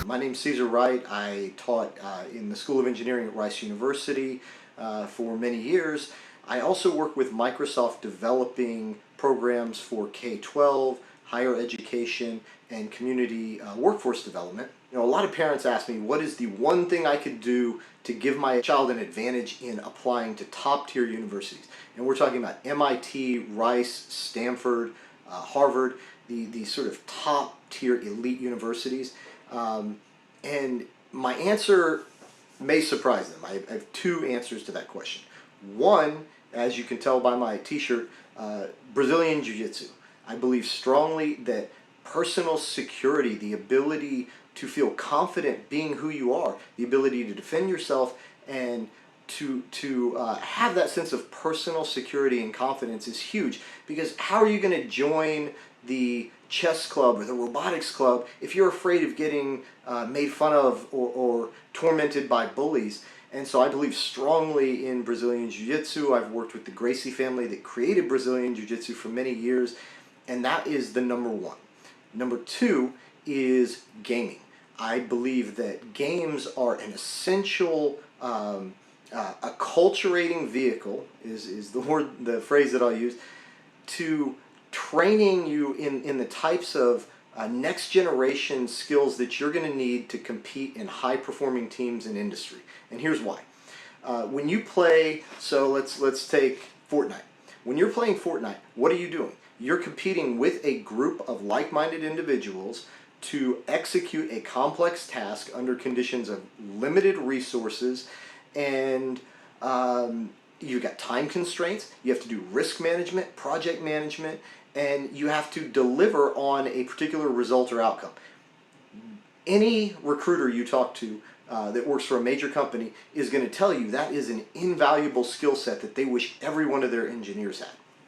My name's Cesare Wright. I taught in the School of Engineering at Rice University for many years. I also work with Microsoft developing programs for K-12, higher education, and community workforce development. You know, a lot of parents ask me, what is the one thing I could do to give my child an advantage in applying to top-tier universities? And we're talking about MIT, Rice, Stanford, Harvard, the sort of top-tier elite universities. And my answer may surprise them. I have two answers to that question. One, as you can tell by my t-shirt, Brazilian Jiu-Jitsu. I believe strongly that personal security, the ability to feel confident being who you are, the ability to defend yourself and to have that sense of personal security and confidence is huge. Because how are you going to join the chess club or the robotics club if you're afraid of getting made fun of or tormented by bullies? And so I believe strongly in Brazilian Jiu-Jitsu. I've worked with the Gracie family that created Brazilian Jiu-Jitsu for many years, and that is the number one. Number two is gaming. I believe that games are an essential acculturating vehicle, is the phrase that I'll use, to training you in the types of next generation skills that you're going to need to compete in high performing teams in industry. And here's why. When you play, so let's take Fortnite. When you're playing Fortnite, what are you doing? You're competing with a group of like-minded individuals to execute a complex task under conditions of limited resources, and you've got time constraints. You have to do risk management, project management, and you have to deliver on a particular result or outcome. Any recruiter you talk to that works for a major company is going to tell you that is an invaluable skill set that they wish every one of their engineers had.